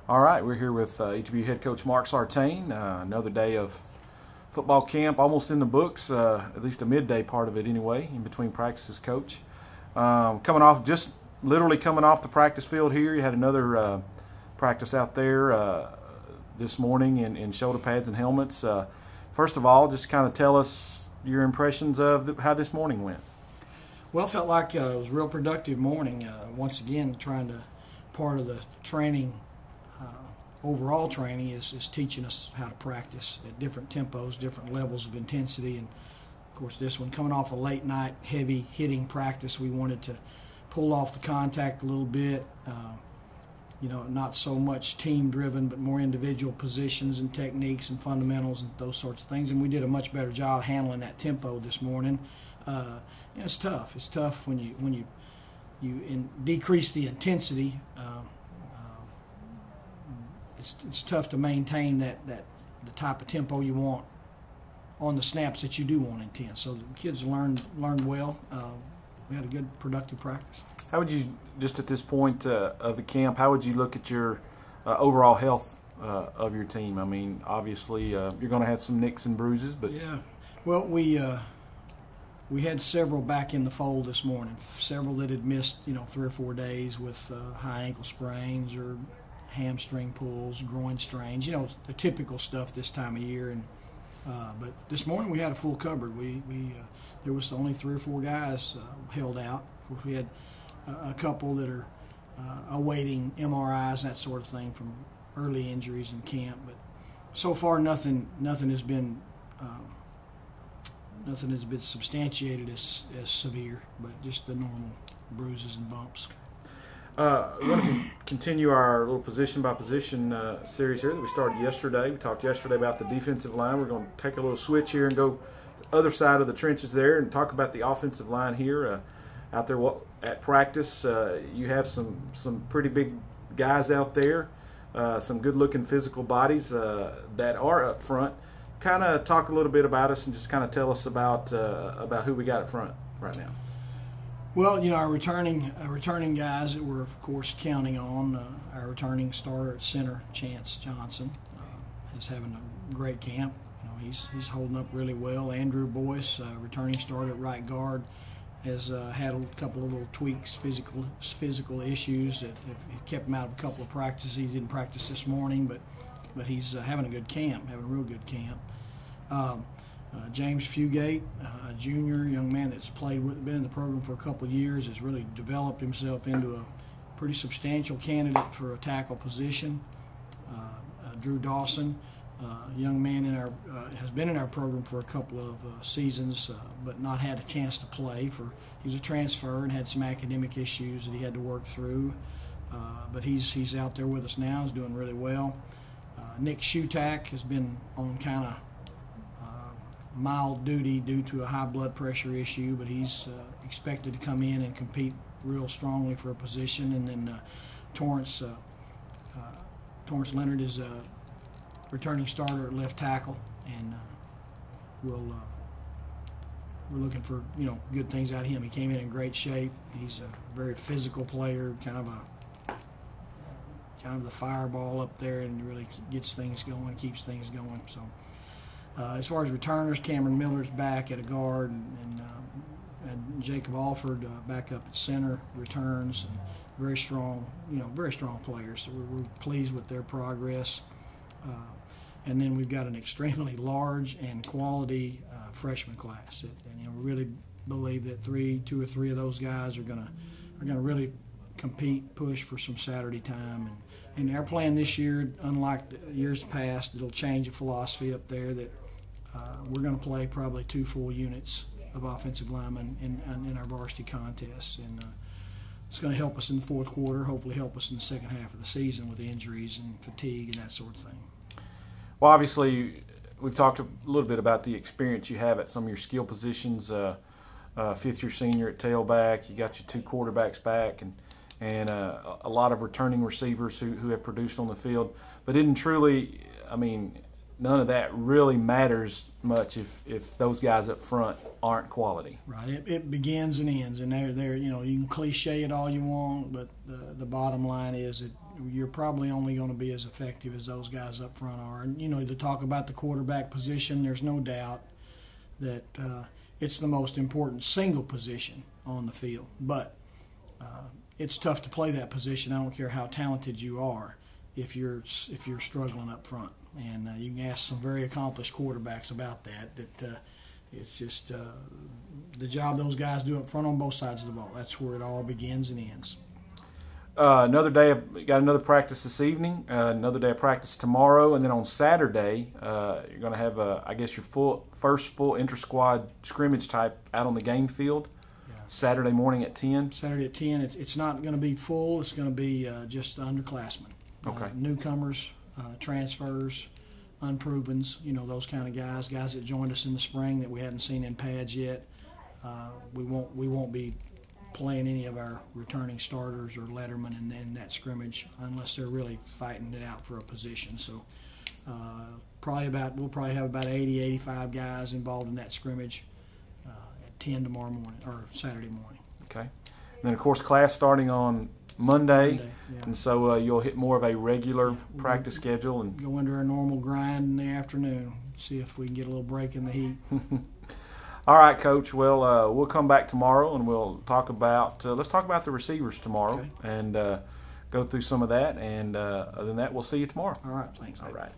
All right, we're here with ETB head coach Mark Sartain. Another day of football camp, almost in the books, at least a midday part of it anyway, in between practices, coach. Coming off, just literally coming off the practice field here. You had another practice out there this morning in shoulder pads and helmets. First of all, just kind of tell us your impressions of how this morning went. Well, felt like it was a real productive morning. Once again, part of the training, overall training is teaching us how to practice at different tempos, different levels of intensity. And of course, this one coming off a late night heavy hitting practice, we wanted to pull off the contact a little bit. Not so much team driven, but more individual positions and techniques and fundamentals and those sorts of things. And we did a much better job handling that tempo this morning. It's tough. It's tough when you decrease the intensity. It's tough to maintain the type of tempo you want on the snaps that you do want intense. So the kids learned well. We had a good, productive practice. How would you, just at this point of the camp, how would you look at your overall health of your team? I mean, obviously you're going to have some nicks and bruises, but yeah. Well, we had several back in the fold this morning. Several that had missed 3 or 4 days with high ankle sprains or hamstring pulls, groin strains. The typical stuff this time of year. And but this morning we had a full cupboard. There was only 3 or 4 guys held out. Of course, we had a couple that are awaiting MRIs, that sort of thing, from early injuries in camp. But so far, nothing has been substantiated as severe, but just the normal bruises and bumps. We're going to continue our little position-by-position series here that we started yesterday. We talked yesterday about the defensive line. We're going to take a little switch here and go the other side of the trenches there and talk about the offensive line here. Out there at practice, you have some pretty big guys out there, some good-looking physical bodies that are up front. Kind of talk a little bit about us and just kind of tell us about who we got up front right now. Well, our returning guys that we're of course counting on. Our returning starter at center, Chance Johnson, is having a great camp. He's holding up really well. Andrew Boyce, returning starter at right guard, has had a couple of little tweaks, physical issues that have kept him out of a couple of practices. He didn't practice this morning, but he's having a good camp, having a real good camp. James Fugate, a junior, young man that's been in the program for a couple of years, has really developed himself into a pretty substantial candidate for a tackle position. Drew Dawson, young man has been in our program for a couple of seasons, but not had a chance to play. He was a transfer and had some academic issues that he had to work through. But he's out there with us now. He's doing really well. Nick Shutak has been on kind of mild duty due to a high blood pressure issue, but he's expected to come in and compete real strongly for a position. And then Torrance Leonard is a returning starter at left tackle, and we're looking for good things out of him. He came in great shape. He's a very physical player, kind of the fireball up there, and really gets things going, keeps things going. So as far as returners, Cameron Miller's back at a guard, and Jacob Alford back up at center, returns, and very strong players. So we're pleased with their progress. And then we've got an extremely large and quality freshman class, and we really believe that 2 or 3 of those guys are gonna really compete, push for some Saturday time. And our plan this year, unlike the years past, it'll change the philosophy up there that we're going to play probably 2 full units of offensive linemen in our varsity contests, and it's going to help us in the fourth quarter, hopefully help us in the second half of the season with injuries and fatigue and that sort of thing. Well, obviously, we've talked a little bit about the experience you have at some of your skill positions. Fifth-year senior at tailback, you got your 2 quarterbacks back, and a lot of returning receivers who have produced on the field. But none of that really matters much if those guys up front aren't quality. Right. It begins and ends, and they're you can cliche it all you want, but the bottom line is that you're probably only going to be as effective as those guys up front are. And, to talk about the quarterback position, there's no doubt that it's the most important single position on the field. But it's tough to play that position. I don't care how talented you are if you're struggling up front. And you can ask some very accomplished quarterbacks about that. It's just the job those guys do up front on both sides of the ball. That's where it all begins and ends. Another day, got another practice this evening, another day of practice tomorrow, and then on Saturday, you're going to have, I guess, your first full inter-squad scrimmage type out on the game field. Yeah. Saturday morning at 10. Saturday at 10. It's not going to be full. It's going to be just underclassmen. Okay. Newcomers, transfers, unprovens. Those kind of guys that joined us in the spring that we hadn't seen in pads yet. We won't be playing any of our returning starters or lettermen in that scrimmage unless they're really fighting it out for a position. So we'll probably have about 80, 85 guys involved in that scrimmage at 10 tomorrow morning or Saturday morning. Okay. And then of course class starting on Monday yeah. And so you'll hit more of a regular practice schedule and go into our normal grind in the afternoon. See if we can get a little break in the heat. All right, Coach. Well, we'll come back tomorrow and we'll talk about let's talk about the receivers tomorrow. Okay. And go through some of that. And other than that, we'll see you tomorrow. All right. Thanks. All right.